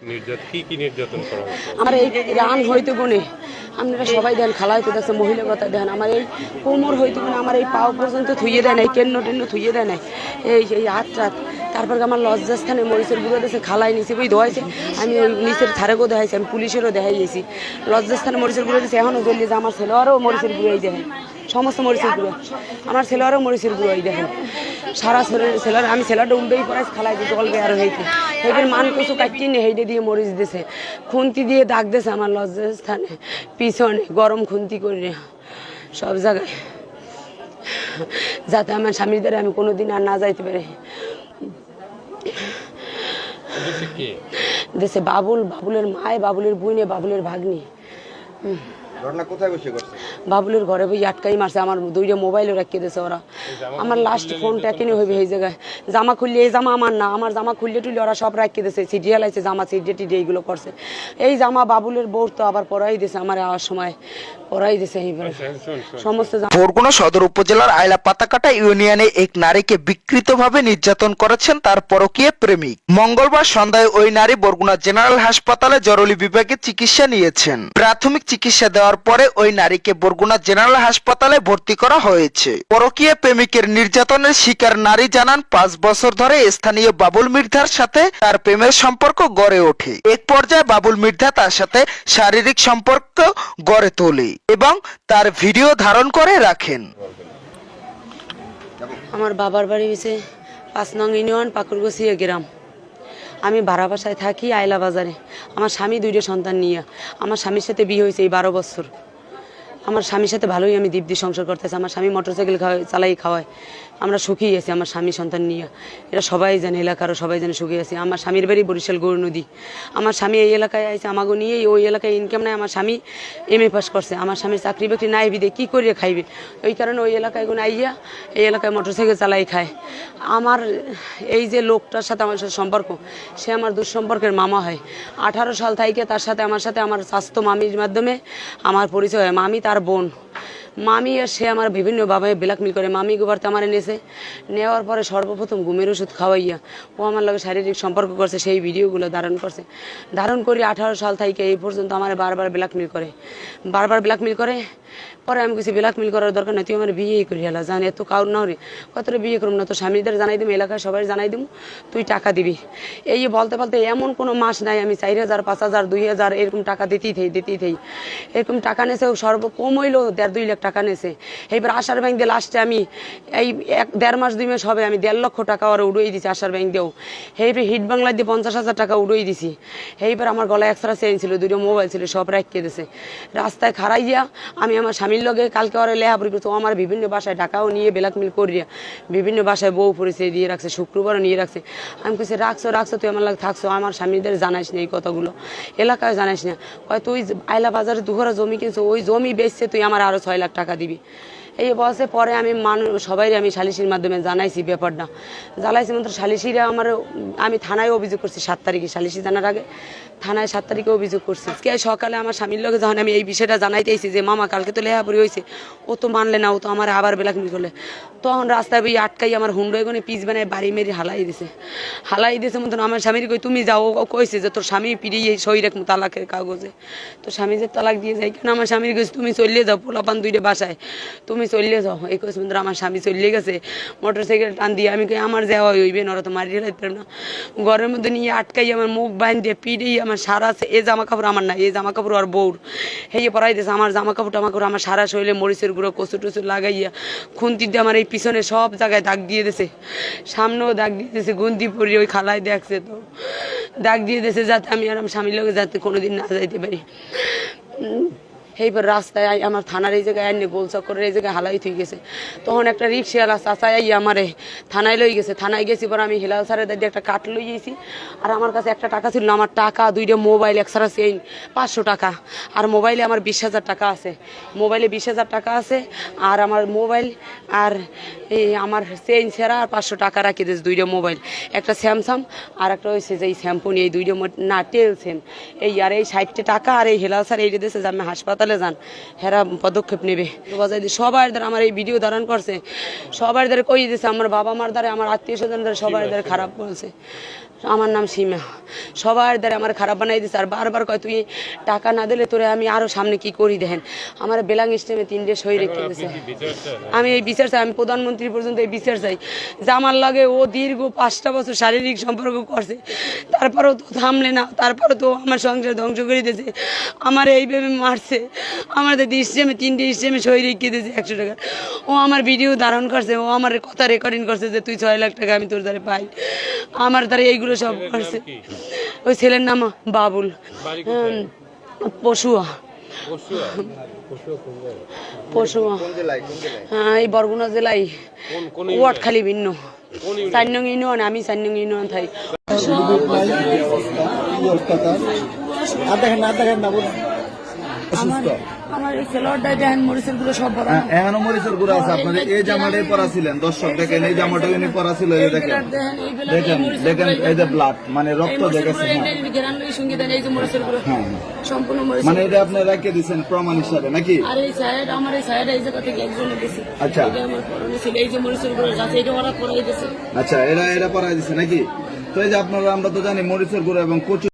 নির্যাতন করা হচ্ছে? আমার এই রান হইতে গুনে আপনারা সবাই দেন খালাই তো দেখছে মহিলা কথা দেন আমার এই কোমর হইতে গুনে আমার এই পাও পর্যন্ত থুইয়ে দেয় নাই কেন্ন টেন্ন থুইয়ে দেয় নাই এই হাত রাত তারপর আমার লজ্জাস্থানে মরিচের গুঁড়ো দিয়েছে খালাই নিচে বই ধোয়াইছে আমি ওই নিচের ধারেকেও দেখাইছি আমি পুলিশেরও দেখাই গেছি লজ্জাস্থানে মরিচের গুঁড়ো দিয়েছে এখনও জ্বলিয়ে যে আমার ছেলেরও মরিচের গুঁড়োই দেখেন সমস্ত মরিচের গুঁড়ো আমার ছেলেরও মরিচের গুঁড়োই দেখেন সারা ছেলের আমি ছেলেটা উল্টেই পড়াইছি খালাই দিয়ে জল বেয়ার হইতে সেইটার মান কিছু কাটিয়ে নিয়ে হেঁটে দিয়ে মরিচ দিছে খুন্তি দিয়ে দাগ দিয়েছে আমার লজ্জাস্থানে পিছনে গরম খুন্তি করে সব জায়গায় যাতে আমার স্বামীর দ্বারা আমি কোনোদিন আর না যাইতে পারি। দেশে বাবুলের মায় বাবুলের বুইনে বাবুলের ভাগ্নি বাবুলের ঘরে বই আটকাই মারছে আমার দুইটা মোবাইলও রাখিয়ে দিয়েছে ওরা আমার লাস্ট ফোনটা কিনে হইবে এই জায়গায় জামা খুললে এই জামা আমার না আমার জামা খুললে টুলে ওরা সব রাখিয়ে দিয়েছে সিডিয়া লাইছে জামা সিডিয়া টিডিয়া এইগুলো করছে এই জামা বাবুলের বউর তো আবার পরাই দিয়েছে আমার আওয়ার সময় পরাই দিয়েছে এইবারে সমস্ত। বরগুনা সদর উপজেলার আইলা পাতাকাটা ইউনিয়নে এক নারীকে বিকৃতভাবে নির্যাতন করেছেন তার পরকীয়া প্রেমিক। মঙ্গলবার সন্ধ্যায় ওই নারী বরগুনা জেনারেল হাসপাতালে জরুরি বিভাগে চিকিৎসা নিয়েছেন। প্রাথমিক চিকিৎসা দেওয়ার পরে ওই নারীকে বরগুনা জেনারেল হাসপাতালে ভর্তি করা হয়েছে। পরকীয়া প্রেমিকের নির্যাতনের শিকার নারী জানান 5 বছর ধরে স্থানীয় বাবুল মির্ধার সাথে তার প্রেমের সম্পর্ক গড়ে ওঠে। এক পর্যায়ে বাবুল মির্ধা তার সাথে শারীরিক সম্পর্ক গড়ে তোলে এবং তার ভিডিও ধারণ করে রাখেন। আমার বাবার বাড়ি হয়েছে 5 নং ইউনিয়ন পাকুরগছিয়া গ্রাম। আমি ভাড়া বাসায় থাকি আইলা বাজারে। আমার স্বামী 2টা সন্তান নিয়ে আমার স্বামীর সাথে বিয়ে হয়েছে এই 12 বছর। আমার স্বামীর সাথে ভালোই আমি দিব্যি সংসার করতেছি। আমার স্বামী মোটরসাইকেল চালাই খাওয়ায় আমরা সুখী আছি আমার স্বামী সন্তান নিয়ে। এটা সবাই জানে এলাকারও সবাই জানে সুখী আছি। আমার স্বামীর বাড়ি বরিশাল গৌর নদী। আমার স্বামী এই এলাকায় আইছে আমাকে নিয়ে ওই এলাকায় ইনকাম নাই। আমার স্বামী MA পাস করছে। আমার স্বামীর চাকরি বাকরি নাই বিদে কী করে খাইবে ওই কারণে ওই এলাকায় কোনো আইয়া এই এলাকায় মোটরসাইকেল চালাই খায়। আমার এই যে লোকটার সাথে আমার সাথে সম্পর্ক সে আমার দুঃসম্পর্কের মামা হয়। 18 সাল থেকে তার সাথে আমার স্বাস্থ্য মামির মাধ্যমে আমার পরিচয় হয়। মামি তার বোন মামি আর সে আমার বিভিন্নভাবে ব্ল্যাকমেল করে। মামি গোবারতে আমার এনেছে নেওয়ার পরে সর্বপ্রথম ঘুমের ওষুধ খাওয়াইয়া ও আমার লগে শারীরিক সম্পর্ক করছে। সেই ভিডিওগুলো ধারণ করছে। ধারণ করে 18 সাল থেকে এই পর্যন্ত আমার বারবার ব্ল্যাকমেল করে পরে আমি কিছু ব্ল্যাকমেল করার দরকার নেই তুই আমার বিয়েই করি হেলা জানি এত কাউর না রে কতটা বিয়ে করুম না তো স্বামীদের জানাই দিব এলাকায় সবাই জানাই দিব তুই টাকা দিবি। এই বলতে এমন কোনো মাস নাই আমি 4000 5000 2000 এরকম টাকা দিতেই থাই এরকম টাকা নেছে সর্বকম হইলেও 1.5-2 লাখ টাকা নেছে। এইবার আশার ব্যাংক দিয়ে লাস্টে আমি এই 1.5 মাস 2 মাস হবে আমি 1.5 লক্ষ টাকা ওরা উড়িয়ে দিছি আশার ব্যাংক দিয়েও। এইবার হিট বাংলা দিয়ে 50,000 টাকা উড়িয়ে দিছি। এইবার আমার গলায় এক্সট্রা চেইন ছিল 2টা মোবাইল ছিল সব রাখিয়ে দিয়েছে। রাস্তায় খাড়াইয়া আমি আমার স্বামীর লগে কালকে ওরা লেহাপুরি করতো আমার বিভিন্ন বাসায় টাকাও নিয়ে ব্ল্যাকমেল করিয়া বিভিন্ন বাসায় বউ পরিচয় দিয়ে রাখছে শুক্রবারও নিয়ে রাখছে। আমি কিছু রাখছো তুই আমার লাগে থাকছো আমার স্বামীদের জানাইস না এই কথাগুলো এলাকায় জানাইস না কয় তুই আইলা বাজারে 2 ঘরে জমি কিনছো ওই জমি বেচছে তুই আমার আরো 6 লাখ টাকা দিবি। এই বলছে পরে আমি সবাই আমি সালিশির মাধ্যমে জানাইছি ব্যাপারটা জ্বালাইছি মাত্র সালিশিরা আমি থানায় অভিযোগ করছি 7 তারিখে সালিশি জানার আগে থানায় 7 তারিখে অভিযোগ করছি। সকালে আমার স্বামীর লোকে যখন আমি এই বিষয়টা জানাইতেছি যে মামা কালকে তো লেহাপুরি হয়েছে ও তো মানলে না ও তো আমার আবার ব্ল্যাকমেল করলে তখন রাস্তায় বই আটকাই আমার হুন্ডো এগোনে পিস বানায় বাড়ি মেরে হালাই দিছে মতন আমার স্বামীর কই তুমি যাও ও কইছে যে তোর স্বামী পিড়িয়ে সই রাখবো তালাকের কাগজে তো স্বামী যে তালাক দিয়ে যাই কেন আমার স্বামীর কইছে তুমি চলিয়ে যাও পোলাপান 2টা বাসায় তুমি চলিয়ে যাও। এই কইছে মন্ত্র আমার স্বামী চলিয়ে গেছে মোটরসাইকেল টান দিয়ে আমি কই আমার যাওয়া হইবে না ওরা তো মারিয়ে রাখতে পারবে না ঘরের মধ্যে নিয়ে আটকাই আমার মুখ বাইন দিয়ে পিড়িয়ে আমার সারা এই জামা কাপড় আমার না এই জামা কাপড় আর বউর হেয়ে পরাই দিয়েছে আমার জামা কাপড় আমার সারা শরীরে মরিচের গুঁড়ো কচু টচু লাগাইয়া খুন্তি দিয়ে আমার এই পিছনে সব জায়গায় দাগ দিয়ে দিয়েছে সামনেও দাগ দিয়ে দিয়েছে গুন্তি পরি ওই খালায় দেখছে তো দাগ দিয়ে দিয়েছে যাতে আমি আর আমার স্বামীর লোকে যাতে কোনোদিন না যাইতে পারি। এইবার রাস্তায় আমার থানার এই জায়গায় আইনে গোল চক্করের এই জায়গায় হালাই থুই গেছে তখন একটা রিক্সাওয়ালা চাচাই আমারে থানায় লই গেছে। থানায় গেছি পরে আমি হেলাল স্যারের দাঁড়িয়ে একটা কাঠ লই গেছি আর আমার কাছে একটা টাকা ছিল না আমার টাকা 2টা মোবাইল এক্সট্রা চেইন 500 টাকা আর মোবাইলে আমার 20,000 টাকা আছে মোবাইলে 20,000 টাকা আছে আর আমার মোবাইল আর এই আমার চেইন ছেঁড়া আর 500 টাকা রাখি দিয়েছে 2টা মোবাইল একটা স্যামসাং আর একটা হয়েছে যে এই শ্যাম্পুনি এই 2টা না টেলছেন এই আর এই 60 টাকা আর এই হেলাল স্যার এই দিয়েছে যে আমি হাসপাতালে যান হেরা পদক্ষেপ নেবে বাজাই দিয়ে সবার দ্বারা আমার এই ভিডিও ধারণ করছে সবার দ্বারা কই দিয়েছে আমার বাবা মার দ্বারা আমার আত্মীয় স্বজন দ্বারা সবার দ্বারা খারাপ বলছে আমার নাম সীমা। সবার দ্বারা আমার খারাপ বানাই দিচ্ছে আর বারবার কয় তুই টাকা না দিলে তোরে আমি আরো সামনে কি করি দেখেন। আমার বেলাং স্টেমে 3টে সই রেখে দিয়েছে। আমি এই বিচার চাই, আমি প্রধানমন্ত্রী পর্যন্ত এই বিচার চাই যে আমার লাগে ও দীর্ঘ 5টা বছর শারীরিক সম্পর্ক করছে, তারপরেও তো থামলে না, তারপরে তো আমার সংসার ধ্বংস করে দিয়েছে, আমার এইভাবে মারছে। আমাদের স্টেমে 3টে স্টেমে সই রেখে দিয়েছে 100 টাকা। ও আমার ভিডিও ধারণ করছে, ও আমার কথা রেকর্ডিং করছে যে তুই 6 লাখ টাকা আমি তোর দ্বারা পাই, আমার দ্বারা এইগুলো সব করছে। ওই ছেলের নাম বাবুল, পশুয়া। পশুয়া হ্যাঁ, এই বরগুনা জেলায় ওয়াটখালি ভিন্ন 4 নং ইউনিয়ন। আমি 4 নং ইউনিয়ন থাই। আমার এই ছেলেটা দেখেন মরিচের গুলো সব ভরা। এখনো মরিচের গুঁড়া আছে আপনাদের। এই জামাটাই পরা ছিলেন, দর্শক দেখেন এই জামাটা উনি পরা ছিল। এই দেখেন দেখেন দেখেন এই যে ব্লাড মানে রক্ত দেখেছেন। হ্যাঁ সম্পূর্ণ মরিচ মানে এটা আপনি রেখে দিচ্ছেন প্রমাণ হিসাবে নাকি? আর এই সাইড আমার এই সাইড এই জায়গা থেকে একজনে গেছে। আচ্ছা এটা আমার পরনে ছিল, এই যে মরিচের গুলো আছে এটা ওরা পরাই দিয়েছে। আচ্ছা এরা পরাই দিচ্ছে নাকি? তো এই যে আপনারা আমরা তো জানি মরিচের গুঁড়া এবং কচু